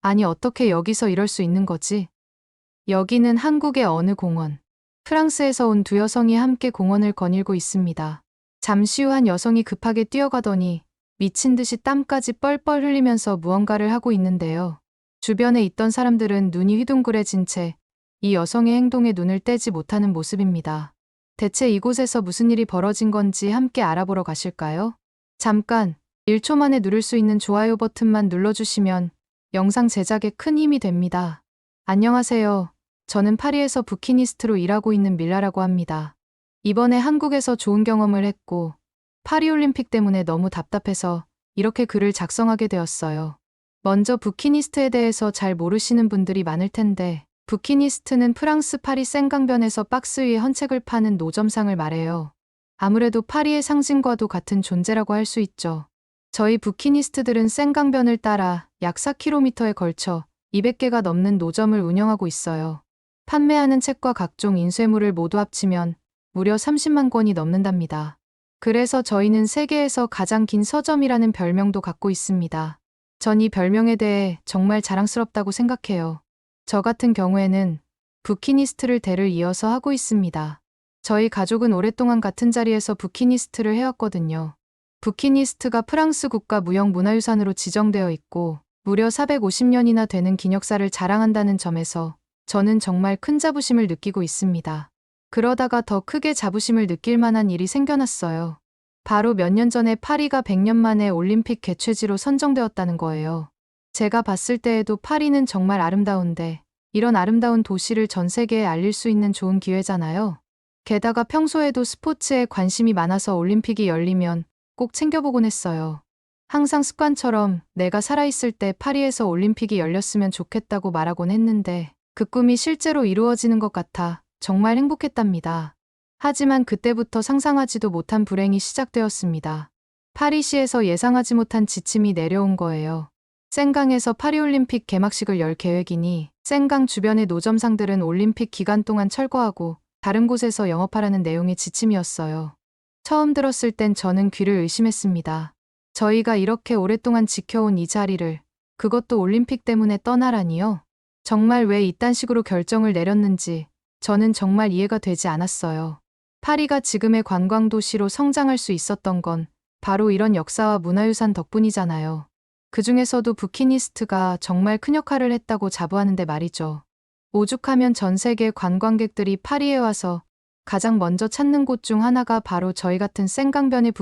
아니, 어떻게 여기서 이럴 수 있는 거지? 여기는 한국의 어느 공원. 프랑스에서 온 두 여성이 함께 공원을 거닐고 있습니다. 잠시 후 한 여성이 급하게 뛰어가더니 미친 듯이 땀까지 뻘뻘 흘리면서 무언가를 하고 있는데요. 주변에 있던 사람들은 눈이 휘둥그레진 채 이 여성의 행동에 눈을 떼지 못하는 모습입니다. 대체 이곳에서 무슨 일이 벌어진 건지 함께 알아보러 가실까요? 잠깐, 1초 만에 누를 수 있는 좋아요 버튼만 눌러주시면 영상 제작에 큰 힘이 됩니다. 안녕하세요. 저는 파리에서 부키니스트로 일하고 있는 밀라라고 합니다. 이번에 한국에서 좋은 경험을 했고 파리올림픽 때문에 너무 답답해서 이렇게 글을 작성하게 되었어요. 먼저 부키니스트에 대해서 잘 모르시는 분들이 많을 텐데 부키니스트는 프랑스 파리 생강변에서 박스 위에 헌책을 파는 노점상을 말해요. 아무래도 파리의 상징과도 같은 존재라고 할 수 있죠. 저희 부키니스트들은 생강변을 따라 약 4km에 걸쳐 200개가 넘는 노점을 운영하고 있어요. 판매하는 책과 각종 인쇄물을 모두 합치면 무려 30만 권이 넘는답니다. 그래서 저희는 세계에서 가장 긴 서점이라는 별명도 갖고 있습니다. 전 이 별명에 대해 정말 자랑스럽다고 생각해요. 저 같은 경우에는 부키니스트를 대를 이어서 하고 있습니다. 저희 가족은 오랫동안 같은 자리에서 부키니스트를 해왔거든요. 부키니스트가 프랑스 국가 무형문화유산으로 지정되어 있고 무려 450년이나 되는 기념사를 자랑한다는 점에서 저는 정말 큰 자부심을 느끼고 있습니다. 그러다가 더 크게 자부심을 느낄 만한 일이 생겨났어요. 바로 몇 년 전에 파리가 100년 만에 올림픽 개최지로 선정되었다는 거예요. 제가 봤을 때에도 파리는 정말 아름다운데 이런 아름다운 도시를 전 세계에 알릴 수 있는 좋은 기회잖아요. 게다가 평소에도 스포츠에 관심이 많아서 올림픽이 열리면 꼭 챙겨보곤 했어요. 항상 습관처럼 내가 살아있을 때 파리에서 올림픽이 열렸으면 좋겠다고 말하곤 했는데 그 꿈이 실제로 이루어지는 것 같아 정말 행복했답니다. 하지만 그때부터 상상하지도 못한 불행이 시작되었습니다. 파리시에서 예상하지 못한 지침이 내려온 거예요. 생강에서 파리올림픽 개막식을 열 계획이니 생강 주변의 노점상들은 올림픽 기간 동안 철거하고 다른 곳에서 영업하라는 내용의 지침이었어요. 처음 들었을 땐 저는 귀를 의심했습니다. 저희가 이렇게 오랫동안 지켜온 이 자리를 그것도 올림픽 때문에 떠나라니요? 정말 왜 이딴 식으로 결정을 내렸는지 저는 정말 이해가 되지 않았어요. 파리가 지금의 관광도시로 성장할 수 있었던 건 바로 이런 역사와 문화유산 덕분이잖아요. 그 중에서도 부키니스트가 정말 큰 역할을 했다고 자부하는데 말이죠. 오죽하면 전 세계 관광객들이 파리에 와서 가장 먼저 찾는 곳 중 하나가 바로 저희 같은 생강변의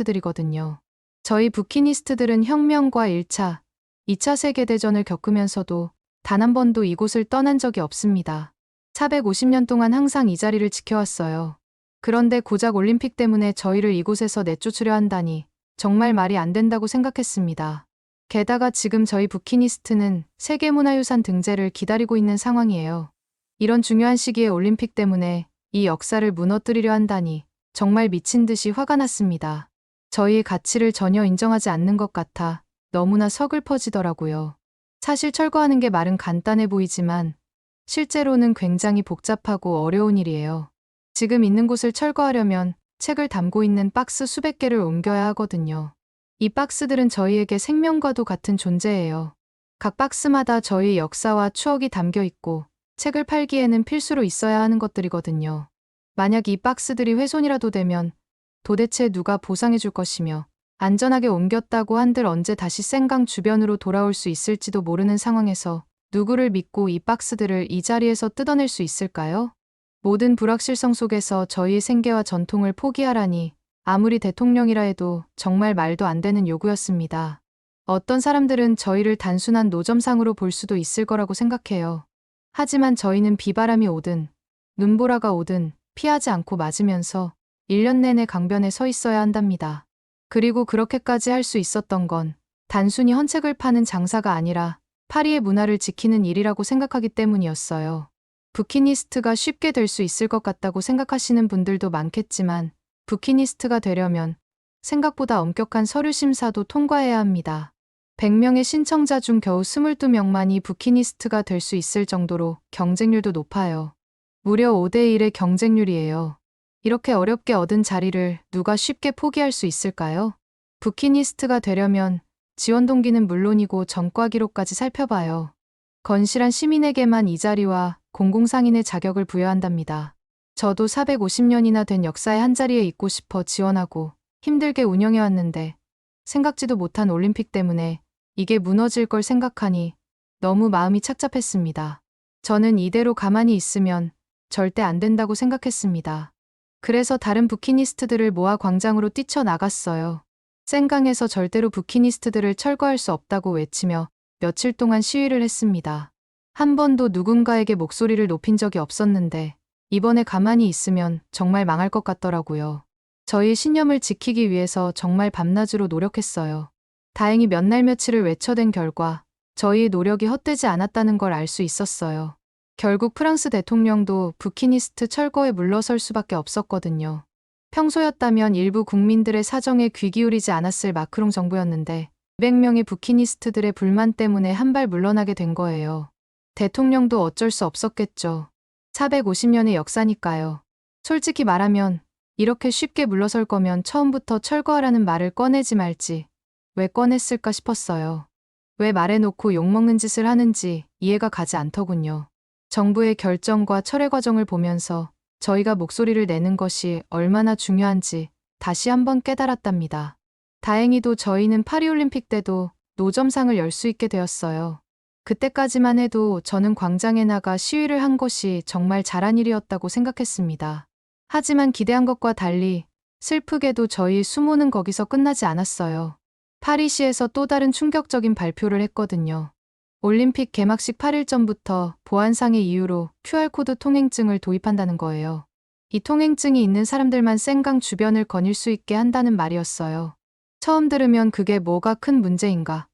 부키니스트들이거든요. 저희 부키니스트들은 혁명과 1차, 2차 세계대전을 겪으면서도 단 한 번도 이곳을 떠난 적이 없습니다. 450년 동안 항상 이 자리를 지켜왔어요. 그런데 고작 올림픽 때문에 저희를 이곳에서 내쫓으려 한다니 정말 말이 안 된다고 생각했습니다. 게다가 지금 저희 부키니스트는 세계문화유산 등재를 기다리고 있는 상황이에요. 이런 중요한 시기에 올림픽 때문에 이 역사를 무너뜨리려 한다니 정말 미친 듯이 화가 났습니다. 저희의 가치를 전혀 인정하지 않는 것 같아 너무나 서글퍼지더라고요. 사실 철거하는 게 말은 간단해 보이지만 실제로는 굉장히 복잡하고 어려운 일이에요. 지금 있는 곳을 철거하려면 책을 담고 있는 박스 수백 개를 옮겨야 하거든요. 이 박스들은 저희에게 생명과도 같은 존재예요. 각 박스마다 저희의 역사와 추억이 담겨 있고 책을 팔기에는 필수로 있어야 하는 것들이거든요. 만약 이 박스들이 훼손이라도 되면 도대체 누가 보상해 줄 것이며 안전하게 옮겼다고 한들 언제 다시 생강 주변으로 돌아올 수 있을지도 모르는 상황에서 누구를 믿고 이 박스들을 이 자리에서 뜯어낼 수 있을까요? 모든 불확실성 속에서 저희의 생계와 전통을 포기하라니 아무리 대통령이라 해도 정말 말도 안 되는 요구였습니다. 어떤 사람들은 저희를 단순한 노점상으로 볼 수도 있을 거라고 생각해요. 하지만 저희는 비바람이 오든 눈보라가 오든 피하지 않고 맞으면서 1년 내내 강변에 서 있어야 한답니다. 그리고 그렇게까지 할 수 있었던 건 단순히 헌책을 파는 장사가 아니라 파리의 문화를 지키는 일이라고 생각하기 때문이었어요. 부키니스트가 쉽게 될 수 있을 것 같다고 생각하시는 분들도 많겠지만 부키니스트가 되려면 생각보다 엄격한 서류 심사도 통과해야 합니다. 100명의 신청자 중 겨우 22명만이 부키니스트가 될 수 있을 정도로 경쟁률도 높아요. 무려 5대1의 경쟁률이에요. 이렇게 어렵게 얻은 자리를 누가 쉽게 포기할 수 있을까요? 부키니스트가 되려면 지원 동기는 물론이고 전과 기록까지 살펴봐요. 건실한 시민에게만 이 자리와 공공상인의 자격을 부여한답니다. 저도 450년이나 된 역사의 한자리에 있고 싶어 지원하고 힘들게 운영해왔는데 생각지도 못한 올림픽 때문에 이게 무너질 걸 생각하니 너무 마음이 착잡했습니다. 저는 이대로 가만히 있으면 절대 안 된다고 생각했습니다. 그래서 다른 부키니스트들을 모아 광장으로 뛰쳐나갔어요. 센강에서 절대로 부키니스트들을 철거할 수 없다고 외치며 며칠 동안 시위를 했습니다. 한 번도 누군가에게 목소리를 높인 적이 없었는데 이번에 가만히 있으면 정말 망할 것 같더라고요. 저희 신념을 지키기 위해서 정말 밤낮으로 노력했어요. 다행히 몇 날 며칠을 외쳐댄 결과 저희의 노력이 헛되지 않았다는 걸 알 수 있었어요. 결국 프랑스 대통령도 부키니스트 철거에 물러설 수밖에 없었거든요. 평소였다면 일부 국민들의 사정에 귀 기울이지 않았을 마크롱 정부였는데 200명의 부키니스트들의 불만 때문에 한 발 물러나게 된 거예요. 대통령도 어쩔 수 없었겠죠. 450년의 역사니까요. 솔직히 말하면 이렇게 쉽게 물러설 거면 처음부터 철거하라는 말을 꺼내지 말지 왜 꺼냈을까 싶었어요. 왜 말해놓고 욕먹는 짓을 하는지 이해가 가지 않더군요. 정부의 결정과 철회 과정을 보면서 저희가 목소리를 내는 것이 얼마나 중요한지 다시 한번 깨달았답니다. 다행히도 저희는 파리올림픽 때도 노점상을 열 수 있게 되었어요. 그때까지만 해도 저는 광장에 나가 시위를 한 것이 정말 잘한 일이었다고 생각했습니다. 하지만 기대한 것과 달리 슬프게도 저희 수모는 거기서 끝나지 않았어요. 파리시에서 또 다른 충격적인 발표를 했거든요. 올림픽 개막식 8일 전부터 보안상의 이유로 QR코드 통행증을 도입한다는 거예요. 이 통행증이 있는 사람들만 센강 주변을 거닐 수 있게 한다는 말이었어요. 처음 들으면 그게 뭐가 큰 문제인가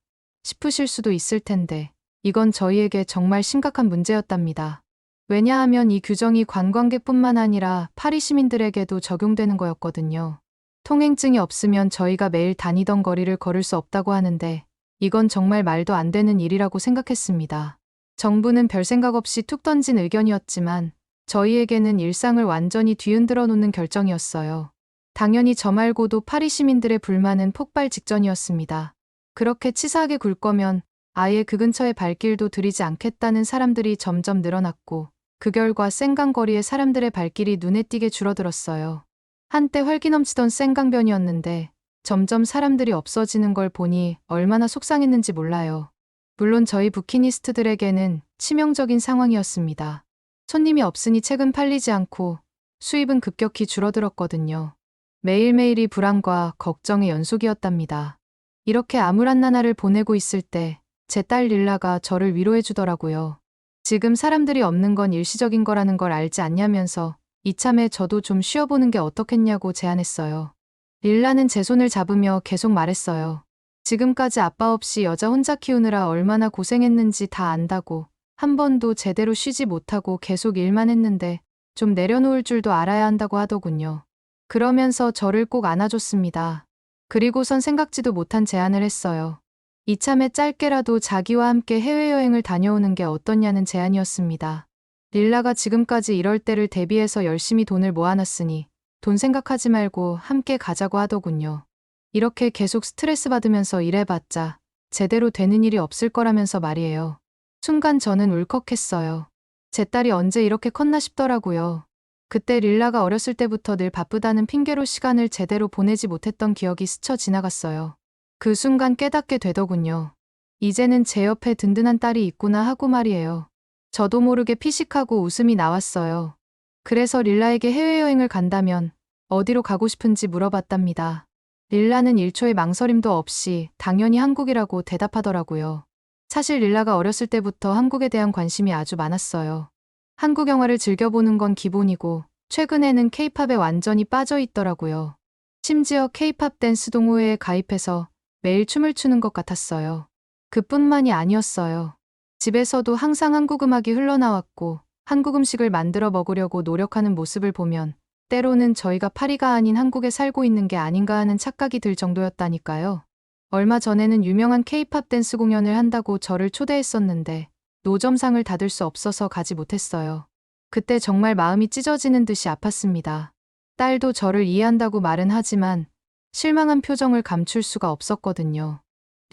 싶으실 수도 있을 텐데 이건 저희에게 정말 심각한 문제였답니다. 왜냐하면 이 규정이 관광객뿐만 아니라 파리 시민들에게도 적용되는 거였거든요. 통행증이 없으면 저희가 매일 다니던 거리를 걸을 수 없다고 하는데 이건 정말 말도 안 되는 일이라고 생각했습니다. 정부는 별 생각 없이 툭 던진 의견이었지만 저희에게는 일상을 완전히 뒤흔들어 놓는 결정이었어요. 당연히 저 말고도 파리 시민들의 불만은 폭발 직전이었습니다. 그렇게 치사하게 굴 거면 아예 그 근처에 발길도 들이지 않겠다는 사람들이 점점 늘어났고 그 결과 센강 거리의 사람들의 발길이 눈에 띄게 줄어들었어요. 한때 활기 넘치던 센강변이었는데 점점 사람들이 없어지는 걸 보니 얼마나 속상했는지 몰라요. 물론 저희 부키니스트들에게는 치명적인 상황이었습니다. 손님이 없으니 책은 팔리지 않고 수입은 급격히 줄어들었거든요. 매일매일이 불안과 걱정의 연속이었답니다. 이렇게 암울한 나날을 보내고 있을 때 제 딸 릴라가 저를 위로해 주더라고요. 지금 사람들이 없는 건 일시적인 거라는 걸 알지 않냐면서 이참에 저도 좀 쉬어보는 게 어떻겠냐고 제안했어요. 릴라는 제 손을 잡으며 계속 말했어요. 지금까지 아빠 없이 여자 혼자 키우느라 얼마나 고생했는지 다 안다고. 한 번도 제대로 쉬지 못하고 계속 일만 했는데 좀 내려놓을 줄도 알아야 한다고 하더군요. 그러면서 저를 꼭 안아줬습니다. 그리고선 생각지도 못한 제안을 했어요. 이참에 짧게라도 자기와 함께 해외여행을 다녀오는 게 어떻냐는 제안이었습니다. 릴라가 지금까지 이럴 때를 대비해서 열심히 돈을 모아놨으니 돈 생각하지 말고 함께 가자고 하더군요. 이렇게 계속 스트레스 받으면서 일해봤자 제대로 되는 일이 없을 거라면서 말이에요. 순간 저는 울컥했어요. 제 딸이 언제 이렇게 컸나 싶더라고요. 그때 릴라가 어렸을 때부터 늘 바쁘다는 핑계로 시간을 제대로 보내지 못했던 기억이 스쳐 지나갔어요. 그 순간 깨닫게 되더군요. 이제는 제 옆에 든든한 딸이 있구나 하고 말이에요. 저도 모르게 피식하고 웃음이 나왔어요. 그래서 릴라에게 해외여행을 간다면 어디로 가고 싶은지 물어봤답니다. 릴라는 1초의 망설임도 없이 당연히 한국이라고 대답하더라고요. 사실 릴라가 어렸을 때부터 한국에 대한 관심이 아주 많았어요. 한국 영화를 즐겨보는 건 기본이고 최근에는 케이팝에 완전히 빠져 있더라고요. 심지어 케이팝 댄스 동호회에 가입해서 매일 춤을 추는 것 같았어요. 그뿐만이 아니었어요. 집에서도 항상 한국 음악이 흘러나왔고 한국 음식을 만들어 먹으려고 노력하는 모습을 보면 때로는 저희가 파리가 아닌 한국에 살고 있는 게 아닌가 하는 착각이 들 정도였다니까요. 얼마 전에는 유명한 케이팝 댄스 공연을 한다고 저를 초대했었는데 노점상을 닫을 수 없어서 가지 못했어요. 그때 정말 마음이 찢어지는 듯이 아팠습니다. 딸도 저를 이해한다고 말은 하지만 실망한 표정을 감출 수가 없었거든요.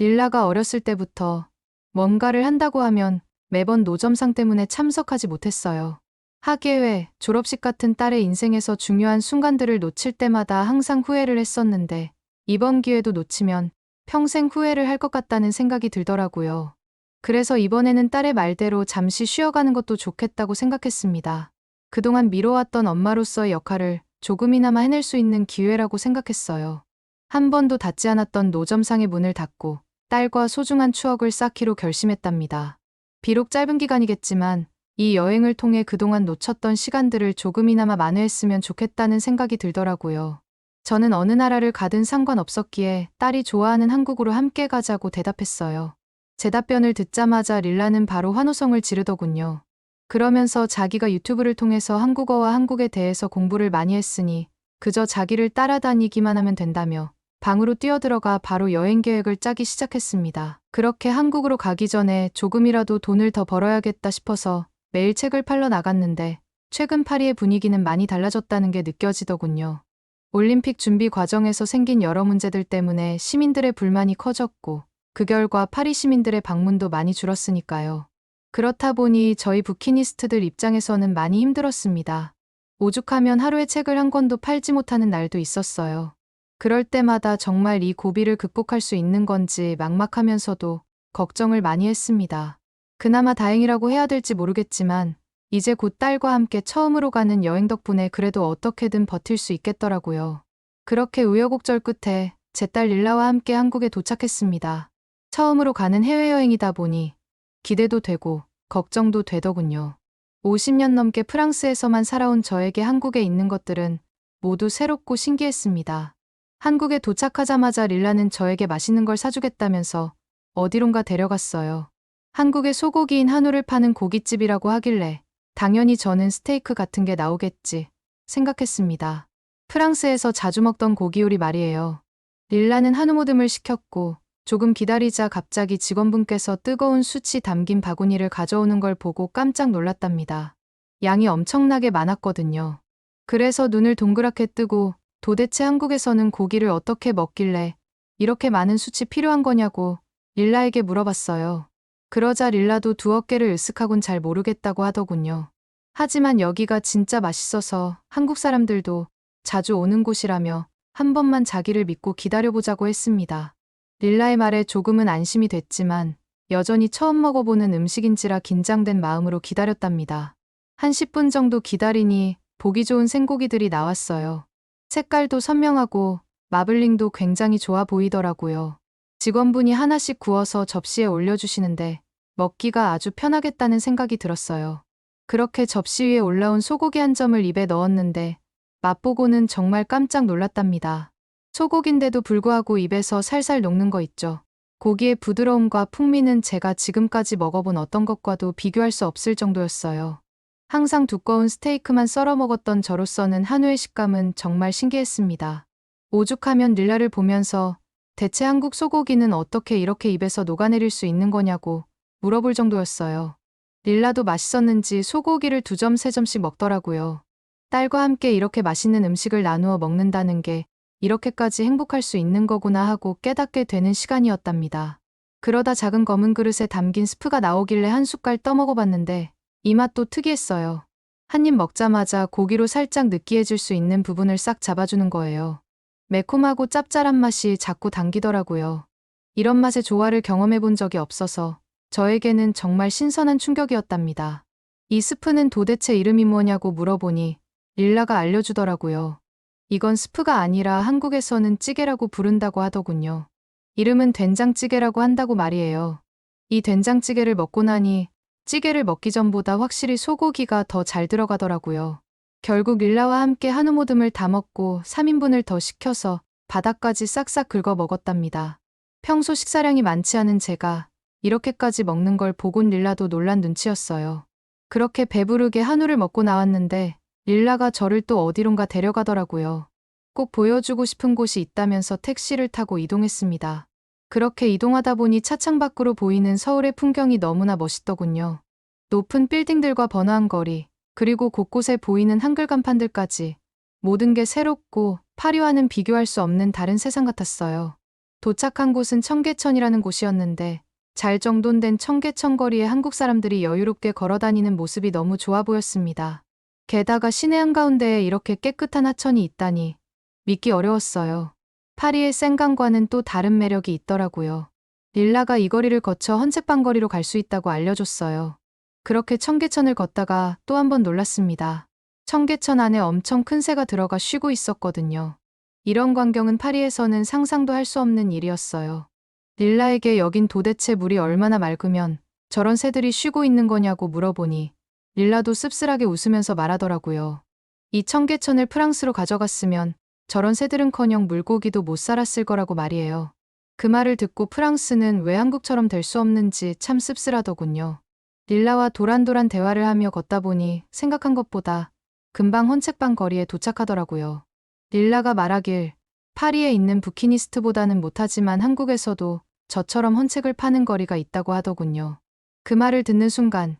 릴라가 어렸을 때부터 뭔가를 한다고 하면 매번 노점상 때문에 참석하지 못했어요. 학예회, 졸업식 같은 딸의 인생에서 중요한 순간들을 놓칠 때마다 항상 후회를 했었는데 이번 기회도 놓치면 평생 후회를 할 것 같다는 생각이 들더라고요. 그래서 이번에는 딸의 말대로 잠시 쉬어가는 것도 좋겠다고 생각했습니다. 그동안 미뤄왔던 엄마로서의 역할을 조금이나마 해낼 수 있는 기회라고 생각했어요. 한 번도 닫지 않았던 노점상의 문을 닫고 딸과 소중한 추억을 쌓기로 결심했답니다. 비록 짧은 기간이겠지만 이 여행을 통해 그동안 놓쳤던 시간들을 조금이나마 만회했으면 좋겠다는 생각이 들더라고요. 저는 어느 나라를 가든 상관없었기에 딸이 좋아하는 한국으로 함께 가자고 대답했어요. 제 답변을 듣자마자 릴라는 바로 환호성을 지르더군요. 그러면서 자기가 유튜브를 통해서 한국어와 한국에 대해서 공부를 많이 했으니 그저 자기를 따라다니기만 하면 된다며 방으로 뛰어들어가 바로 여행 계획을 짜기 시작했습니다. 그렇게 한국으로 가기 전에 조금이라도 돈을 더 벌어야겠다 싶어서 매일 책을 팔러 나갔는데 최근 파리의 분위기는 많이 달라졌다는 게 느껴지더군요. 올림픽 준비 과정에서 생긴 여러 문제들 때문에 시민들의 불만이 커졌고 그 결과 파리 시민들의 방문도 많이 줄었으니까요. 그렇다 보니 저희 부키니스트들 입장에서는 많이 힘들었습니다. 오죽하면 하루에 책을 한 권도 팔지 못하는 날도 있었어요. 그럴 때마다 정말 이 고비를 극복할 수 있는 건지 막막하면서도 걱정을 많이 했습니다. 그나마 다행이라고 해야 될지 모르겠지만 이제 곧 딸과 함께 처음으로 가는 여행 덕분에 그래도 어떻게든 버틸 수 있겠더라고요. 그렇게 우여곡절 끝에 제 딸 릴라와 함께 한국에 도착했습니다. 처음으로 가는 해외여행이다 보니 기대도 되고 걱정도 되더군요. 50년 넘게 프랑스에서만 살아온 저에게 한국에 있는 것들은 모두 새롭고 신기했습니다. 한국에 도착하자마자 릴라는 저에게 맛있는 걸 사주겠다면서 어디론가 데려갔어요. 한국의 소고기인 한우를 파는 고깃집이라고 하길래 당연히 저는 스테이크 같은 게 나오겠지 생각했습니다. 프랑스에서 자주 먹던 고기 요리 말이에요. 릴라는 한우 모듬을 시켰고 조금 기다리자 갑자기 직원분께서 뜨거운 숯이 담긴 바구니를 가져오는 걸 보고 깜짝 놀랐답니다. 양이 엄청나게 많았거든요. 그래서 눈을 동그랗게 뜨고 도대체 한국에서는 고기를 어떻게 먹길래 이렇게 많은 숯이 필요한 거냐고 릴라에게 물어봤어요. 그러자 릴라도 두 어깨를 으쓱하곤 잘 모르겠다고 하더군요. 하지만 여기가 진짜 맛있어서 한국 사람들도 자주 오는 곳이라며 한 번만 자기를 믿고 기다려보자고 했습니다. 릴라의 말에 조금은 안심이 됐지만 여전히 처음 먹어보는 음식인지라 긴장된 마음으로 기다렸답니다. 한 10분 정도 기다리니 보기 좋은 생고기들이 나왔어요. 색깔도 선명하고 마블링도 굉장히 좋아 보이더라고요. 직원분이 하나씩 구워서 접시에 올려주시는데 먹기가 아주 편하겠다는 생각이 들었어요. 그렇게 접시 위에 올라온 소고기 한 점을 입에 넣었는데 맛보고는 정말 깜짝 놀랐답니다. 소고기인데도 불구하고 입에서 살살 녹는 거 있죠. 고기의 부드러움과 풍미는 제가 지금까지 먹어본 어떤 것과도 비교할 수 없을 정도였어요. 항상 두꺼운 스테이크만 썰어 먹었던 저로서는 한우의 식감은 정말 신기했습니다. 오죽하면 릴라를 보면서 대체 한국 소고기는 어떻게 이렇게 입에서 녹아내릴 수 있는 거냐고 물어볼 정도였어요. 릴라도 맛있었는지 소고기를 2점, 3점씩 먹더라고요. 딸과 함께 이렇게 맛있는 음식을 나누어 먹는다는 게 이렇게까지 행복할 수 있는 거구나 하고 깨닫게 되는 시간이었답니다. 그러다 작은 검은 그릇에 담긴 스프가 나오길래 한 숟갈 떠먹어봤는데 이 맛도 특이했어요. 한 입 먹자마자 고기로 살짝 느끼해질 수 있는 부분을 싹 잡아주는 거예요. 매콤하고 짭짤한 맛이 자꾸 당기더라고요. 이런 맛의 조화를 경험해본 적이 없어서 저에게는 정말 신선한 충격이었답니다. 이 스프는 도대체 이름이 뭐냐고 물어보니 릴라가 알려주더라고요. 이건 스프가 아니라 한국에서는 찌개라고 부른다고 하더군요. 이름은 된장찌개라고 한다고 말이에요. 이 된장찌개를 먹고 나니 찌개를 먹기 전보다 확실히 소고기가 더 잘 들어가더라고요. 결국 릴라와 함께 한우 모듬을 다 먹고 3인분을 더 시켜서 바닥까지 싹싹 긁어 먹었답니다. 평소 식사량이 많지 않은 제가 이렇게까지 먹는 걸 보곤 릴라도 놀란 눈치였어요. 그렇게 배부르게 한우를 먹고 나왔는데 릴라가 저를 또 어디론가 데려가더라고요. 꼭 보여주고 싶은 곳이 있다면서 택시를 타고 이동했습니다. 그렇게 이동하다 보니 차창 밖으로 보이는 서울의 풍경이 너무나 멋있더군요. 높은 빌딩들과 번화한 거리, 그리고 곳곳에 보이는 한글 간판들까지 모든 게 새롭고 파리와는 비교할 수 없는 다른 세상 같았어요. 도착한 곳은 청계천이라는 곳이었는데 잘 정돈된 청계천 거리에 한국 사람들이 여유롭게 걸어다니는 모습이 너무 좋아 보였습니다. 게다가 시내 한가운데에 이렇게 깨끗한 하천이 있다니 믿기 어려웠어요. 파리의 생강과는 또 다른 매력이 있더라고요. 릴라가 이 거리를 거쳐 헌책방 거리로 갈 수 있다고 알려줬어요. 그렇게 청계천을 걷다가 또 한 번 놀랐습니다. 청계천 안에 엄청 큰 새가 들어가 쉬고 있었거든요. 이런 광경은 파리에서는 상상도 할 수 없는 일이었어요. 릴라에게 여긴 도대체 물이 얼마나 맑으면 저런 새들이 쉬고 있는 거냐고 물어보니 릴라도 씁쓸하게 웃으면서 말하더라고요. 이 청계천을 프랑스로 가져갔으면 저런 새들은커녕 물고기도 못 살았을 거라고 말이에요. 그 말을 듣고 프랑스는 왜 한국처럼 될 수 없는지 참 씁쓸하더군요. 릴라와 도란도란 대화를 하며 걷다 보니 생각한 것보다 금방 헌책방 거리에 도착하더라고요. 릴라가 말하길 파리에 있는 부키니스트보다는 못하지만 한국에서도 저처럼 헌책을 파는 거리가 있다고 하더군요. 그 말을 듣는 순간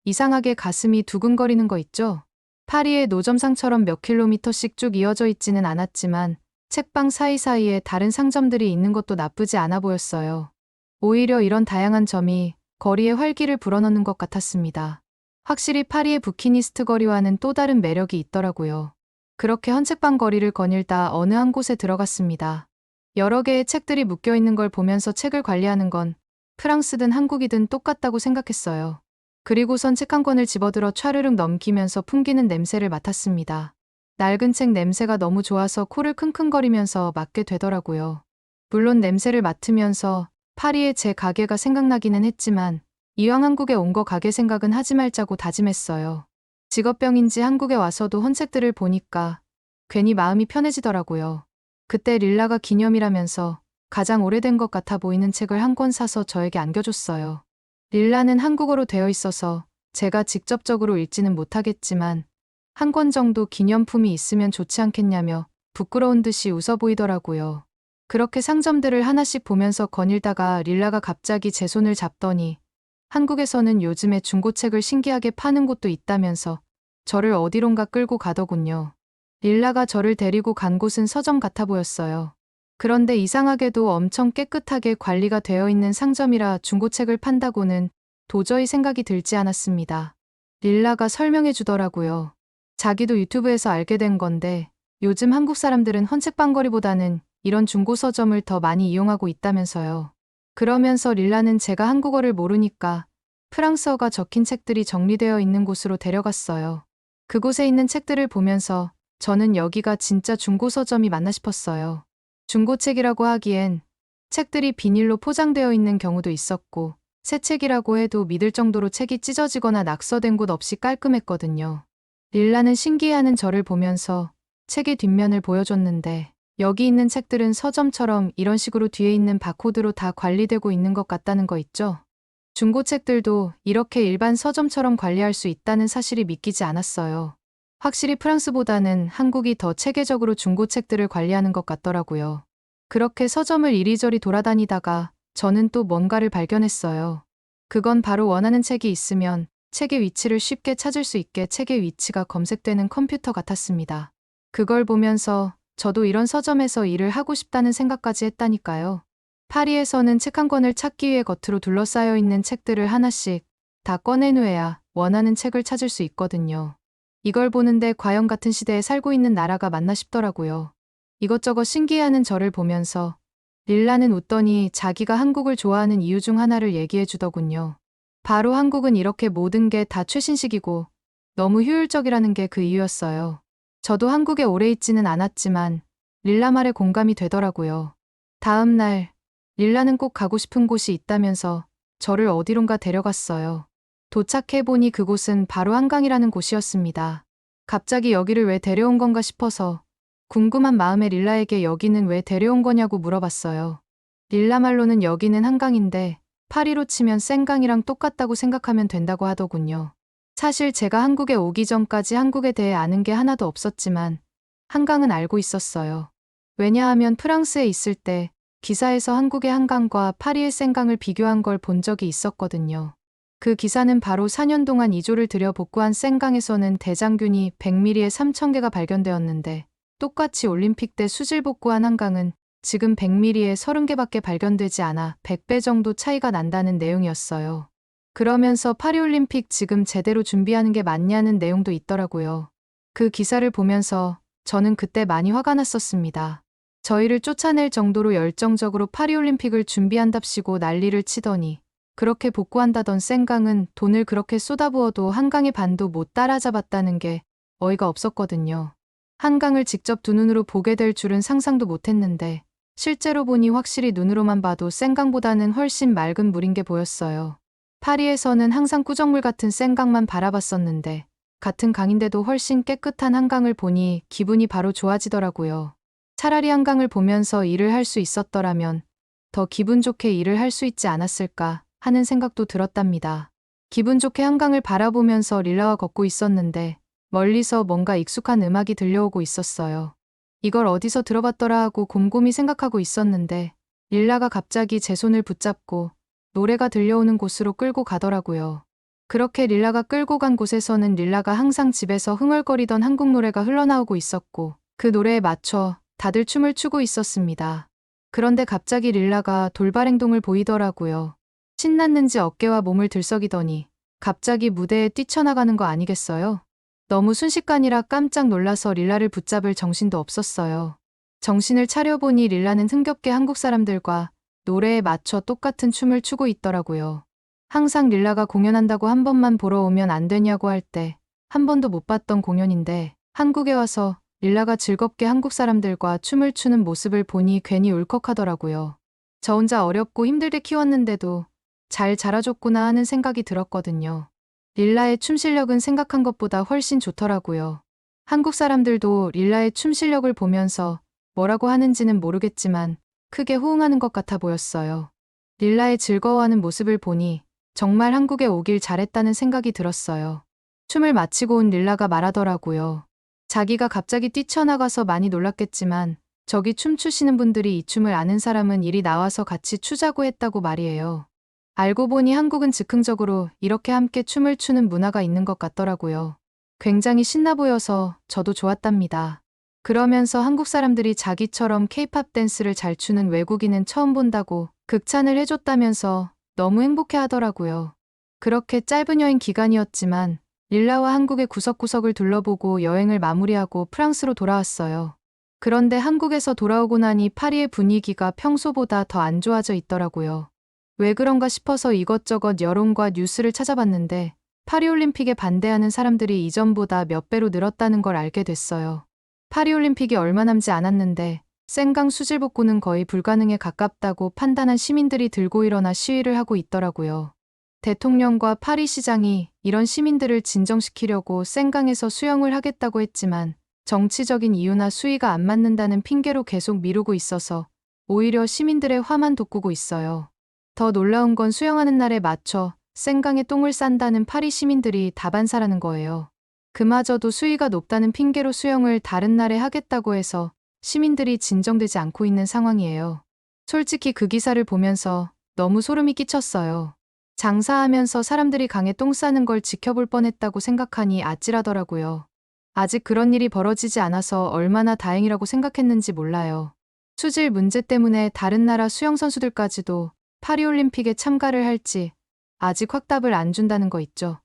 이상하게 가슴이 두근거리는 거 있죠? 파리의 노점상처럼 몇 킬로미터씩 쭉 이어져 있지는 않았지만 책방 사이사이에 다른 상점들이 있는 것도 나쁘지 않아 보였어요. 오히려 이런 다양한 점이 거리에 활기를 불어넣는 것 같았습니다. 확실히 파리의 부키니스트 거리와는 또 다른 매력이 있더라고요. 그렇게 헌책방 거리를 거닐다 어느 한 곳에 들어갔습니다. 여러 개의 책들이 묶여 있는 걸 보면서 책을 관리하는 건 프랑스든 한국이든 똑같다고 생각했어요. 그리고선 책 한 권을 집어들어 촤르륵 넘기면서 풍기는 냄새를 맡았습니다. 낡은 책 냄새가 너무 좋아서 코를 킁킁거리면서 맡게 되더라고요. 물론 냄새를 맡으면서 파리의 제 가게가 생각나기는 했지만 이왕 한국에 온 거 가게 생각은 하지 말자고 다짐했어요. 직업병인지 한국에 와서도 헌책들을 보니까 괜히 마음이 편해지더라고요. 그때 릴라가 기념이라면서 가장 오래된 것 같아 보이는 책을 한 권 사서 저에게 안겨줬어요. 릴라는 한국어로 되어 있어서 제가 직접적으로 읽지는 못하겠지만 한 권 정도 기념품이 있으면 좋지 않겠냐며 부끄러운 듯이 웃어 보이더라고요. 그렇게 상점들을 하나씩 보면서 거닐다가 릴라가 갑자기 제 손을 잡더니 한국에서는 요즘에 중고책을 신기하게 파는 곳도 있다면서 저를 어디론가 끌고 가더군요. 릴라가 저를 데리고 간 곳은 서점 같아 보였어요. 그런데 이상하게도 엄청 깨끗하게 관리가 되어 있는 상점이라 중고책을 판다고는 도저히 생각이 들지 않았습니다. 릴라가 설명해 주더라고요. 자기도 유튜브에서 알게 된 건데 요즘 한국 사람들은 헌책방거리보다는 이런 중고 서점을 더 많이 이용하고 있다면서요. 그러면서 릴라는 제가 한국어를 모르니까 프랑스어가 적힌 책들이 정리되어 있는 곳으로 데려갔어요. 그곳에 있는 책들을 보면서 저는 여기가 진짜 중고 서점이 맞나 싶었어요. 중고책이라고 하기엔 책들이 비닐로 포장되어 있는 경우도 있었고 새 책이라고 해도 믿을 정도로 책이 찢어지거나 낙서된 곳 없이 깔끔했거든요. 릴라는 신기해하는 저를 보면서 책의 뒷면을 보여줬는데 여기 있는 책들은 서점처럼 이런 식으로 뒤에 있는 바코드로 다 관리되고 있는 것 같다는 거 있죠? 중고책들도 이렇게 일반 서점처럼 관리할 수 있다는 사실이 믿기지 않았어요. 확실히 프랑스보다는 한국이 더 체계적으로 중고책들을 관리하는 것 같더라고요. 그렇게 서점을 이리저리 돌아다니다가 저는 또 뭔가를 발견했어요. 그건 바로 원하는 책이 있으면 책의 위치를 쉽게 찾을 수 있게 책의 위치가 검색되는 컴퓨터 같았습니다. 그걸 보면서 저도 이런 서점에서 일을 하고 싶다는 생각까지 했다니까요. 파리에서는 책 한 권을 찾기 위해 겉으로 둘러싸여 있는 책들을 하나씩 다 꺼내놓아야 원하는 책을 찾을 수 있거든요. 이걸 보는데 과연 같은 시대에 살고 있는 나라가 맞나 싶더라고요. 이것저것 신기해하는 저를 보면서 릴라는 웃더니 자기가 한국을 좋아하는 이유 중 하나를 얘기해 주더군요. 바로 한국은 이렇게 모든 게 다 최신식이고 너무 효율적이라는 게 그 이유였어요. 저도 한국에 오래 있지는 않았지만 릴라 말에 공감이 되더라고요. 다음 날 릴라는 꼭 가고 싶은 곳이 있다면서 저를 어디론가 데려갔어요. 도착해보니 그곳은 바로 한강이라는 곳이었습니다. 갑자기 여기를 왜 데려온 건가 싶어서 궁금한 마음에 릴라에게 여기는 왜 데려온 거냐고 물어봤어요. 릴라 말로는 여기는 한강인데 파리로 치면 센강이랑 똑같다고 생각하면 된다고 하더군요. 사실 제가 한국에 오기 전까지 한국에 대해 아는 게 하나도 없었지만 한강은 알고 있었어요. 왜냐하면 프랑스에 있을 때 기사에서 한국의 한강과 파리의 센강을 비교한 걸 본 적이 있었거든요. 그 기사는 바로 4년 동안 이조를 들여 복구한 센강에서는 대장균이 100ml에 3,000개가 발견되었는데 똑같이 올림픽 때 수질 복구한 한강은 지금 100ml에 30개밖에 발견되지 않아 100배 정도 차이가 난다는 내용이었어요. 그러면서 파리올림픽 지금 제대로 준비하는 게 맞냐는 내용도 있더라고요. 그 기사를 보면서 저는 그때 많이 화가 났었습니다. 저희를 쫓아낼 정도로 열정적으로 파리올림픽을 준비한답시고 난리를 치더니 그렇게 복구한다던 생강은 돈을 그렇게 쏟아부어도 한강의 반도 못 따라잡았다는 게 어이가 없었거든요. 한강을 직접 두 눈으로 보게 될 줄은 상상도 못했는데 실제로 보니 확실히 눈으로만 봐도 생강보다는 훨씬 맑은 물인 게 보였어요. 파리에서는 항상 꾸정물 같은 생강만 바라봤었는데 같은 강인데도 훨씬 깨끗한 한강을 보니 기분이 바로 좋아지더라고요. 차라리 한강을 보면서 일을 할 수 있었더라면 더 기분 좋게 일을 할 수 있지 않았을까 하는 생각도 들었답니다. 기분 좋게 한강을 바라보면서 릴라와 걷고 있었는데 멀리서 뭔가 익숙한 음악이 들려오고 있었어요. 이걸 어디서 들어봤더라 하고 곰곰이 생각하고 있었는데 릴라가 갑자기 제 손을 붙잡고 노래가 들려오는 곳으로 끌고 가더라고요. 그렇게 릴라가 끌고 간 곳에서는 릴라가 항상 집에서 흥얼거리던 한국 노래가 흘러나오고 있었고 그 노래에 맞춰 다들 춤을 추고 있었습니다. 그런데 갑자기 릴라가 돌발 행동을 보이더라고요. 신났는지 어깨와 몸을 들썩이더니 갑자기 무대에 뛰쳐나가는 거 아니겠어요? 너무 순식간이라 깜짝 놀라서 릴라를 붙잡을 정신도 없었어요. 정신을 차려보니 릴라는 흥겹게 한국 사람들과 노래에 맞춰 똑같은 춤을 추고 있더라고요. 항상 릴라가 공연한다고 한 번만 보러 오면 안 되냐고 할 때 한 번도 못 봤던 공연인데 한국에 와서 릴라가 즐겁게 한국 사람들과 춤을 추는 모습을 보니 괜히 울컥하더라고요. 저 혼자 어렵고 힘들게 키웠는데도 잘 자라줬구나 하는 생각이 들었거든요. 릴라의 춤 실력은 생각한 것보다 훨씬 좋더라고요. 한국 사람들도 릴라의 춤 실력을 보면서 뭐라고 하는지는 모르겠지만 크게 호응하는 것 같아 보였어요. 릴라의 즐거워하는 모습을 보니 정말 한국에 오길 잘했다는 생각이 들었어요. 춤을 마치고 온 릴라가 말하더라고요. 자기가 갑자기 뛰쳐나가서 많이 놀랐겠지만 저기 춤추시는 분들이 이 춤을 아는 사람은 이리 나와서 같이 추자고 했다고 말이에요. 알고 보니 한국은 즉흥적으로 이렇게 함께 춤을 추는 문화가 있는 것 같더라고요. 굉장히 신나 보여서 저도 좋았답니다. 그러면서 한국 사람들이 자기처럼 케이팝 댄스를 잘 추는 외국인은 처음 본다고 극찬을 해줬다면서 너무 행복해 하더라고요. 그렇게 짧은 여행 기간이었지만 릴라와 한국의 구석구석을 둘러보고 여행을 마무리하고 프랑스로 돌아왔어요. 그런데 한국에서 돌아오고 나니 파리의 분위기가 평소보다 더 안 좋아져 있더라고요. 왜 그런가 싶어서 이것저것 여론과 뉴스를 찾아봤는데 파리올림픽에 반대하는 사람들이 이전보다 몇 배로 늘었다는 걸 알게 됐어요. 파리올림픽이 얼마 남지 않았는데 생강 수질 복구는 거의 불가능에 가깝다고 판단한 시민들이 들고 일어나 시위를 하고 있더라고요. 대통령과 파리 시장이 이런 시민들을 진정시키려고 생강에서 수영을 하겠다고 했지만 정치적인 이유나 수위가 안 맞는다는 핑계로 계속 미루고 있어서 오히려 시민들의 화만 돋구고 있어요. 더 놀라운 건 수영하는 날에 맞춰 생강에 똥을 싼다는 파리 시민들이 다반사라는 거예요. 그마저도 수위가 높다는 핑계로 수영을 다른 날에 하겠다고 해서 시민들이 진정되지 않고 있는 상황이에요. 솔직히 그 기사를 보면서 너무 소름이 끼쳤어요. 장사하면서 사람들이 강에 똥 싸는 걸 지켜볼 뻔했다고 생각하니 아찔하더라고요. 아직 그런 일이 벌어지지 않아서 얼마나 다행이라고 생각했는지 몰라요. 수질 문제 때문에 다른 나라 수영선수들까지도 파리올림픽에 참가를 할지 아직 확답을 안 준다는 거 있죠.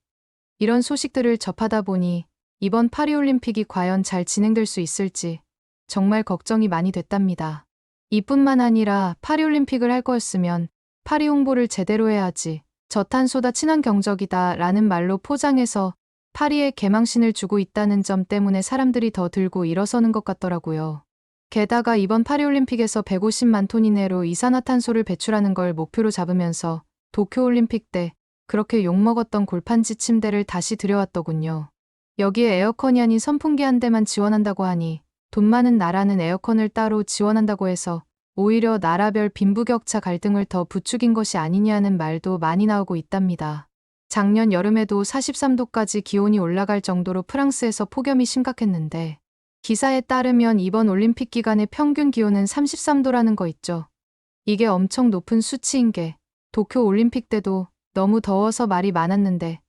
이런 소식들을 접하다 보니 이번 파리올림픽이 과연 잘 진행될 수 있을지 정말 걱정이 많이 됐답니다. 이뿐만 아니라 파리올림픽을 할 거였으면 파리 홍보를 제대로 해야지 저탄소다 친환 경적이다 라는 말로 포장해서 파리에 개망신을 주고 있다는 점 때문에 사람들이 더 들고 일어서는 것 같더라고요. 게다가 이번 파리올림픽에서 150만 톤 이내로 이산화탄소를 배출하는 걸 목표로 잡으면서 도쿄올림픽 때 그렇게 욕먹었던 골판지 침대를 다시 들여왔더군요. 여기에 에어컨이 아닌 선풍기 한 대만 지원한다고 하니 돈 많은 나라는 에어컨을 따로 지원한다고 해서 오히려 나라별 빈부격차 갈등을 더 부추긴 것이 아니냐는 말도 많이 나오고 있답니다. 작년 여름에도 43도까지 기온이 올라갈 정도로 프랑스에서 폭염이 심각했는데 기사에 따르면 이번 올림픽 기간의 평균 기온은 33도라는 거 있죠. 이게 엄청 높은 수치인 게 도쿄 올림픽 때도 너무 더워서 말이 많았는데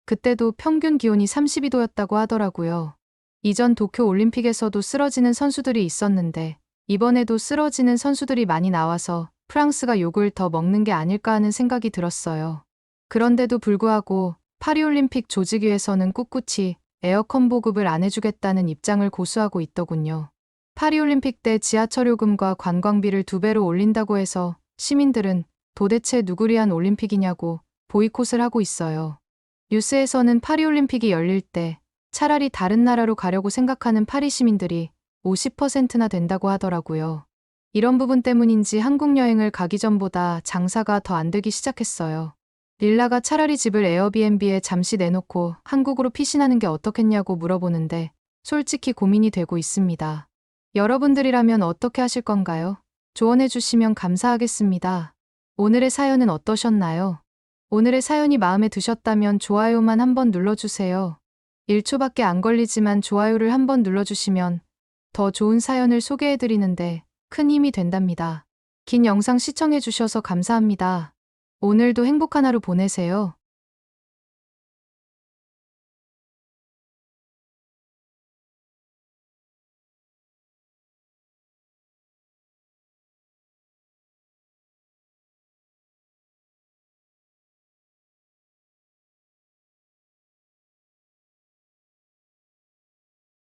그때도 평균 기온이 32도였다고 하더라고요. 이전 도쿄 올림픽에서도 쓰러지는 선수들이 있었는데 이번에도 쓰러지는 선수들이 많이 나와서 프랑스가 욕을 더 먹는 게 아닐까 하는 생각이 들었어요. 그런데도 불구하고 파리올림픽 조직위에서는 꿋꿋이 에어컨 보급을 안 해주겠다는 입장을 고수하고 있더군요. 파리올림픽 때 지하철 요금과 관광비를 2배로 올린다고 해서 시민들은 도대체 누구를 위한 올림픽이냐고 보이콧을 하고 있어요. 뉴스에서는 파리올림픽이 열릴 때 차라리 다른 나라로 가려고 생각하는 파리 시민들이 50%나 된다고 하더라고요. 이런 부분 때문인지 한국 여행을 가기 전보다 장사가 더 안 되기 시작했어요. 릴라가 차라리 집을 에어비앤비에 잠시 내놓고 한국으로 피신하는 게 어떻겠냐고 물어보는데 솔직히 고민이 되고 있습니다. 여러분들이라면 어떻게 하실 건가요? 조언해 주시면 감사하겠습니다. 오늘의 사연은 어떠셨나요? 오늘의 사연이 마음에 드셨다면 좋아요만 한번 눌러주세요. 1초밖에 안 걸리지만 좋아요를 한번 눌러주시면 더 좋은 사연을 소개해드리는데 큰 힘이 된답니다. 긴 영상 시청해주셔서 감사합니다. 오늘도 행복한 하루 보내세요.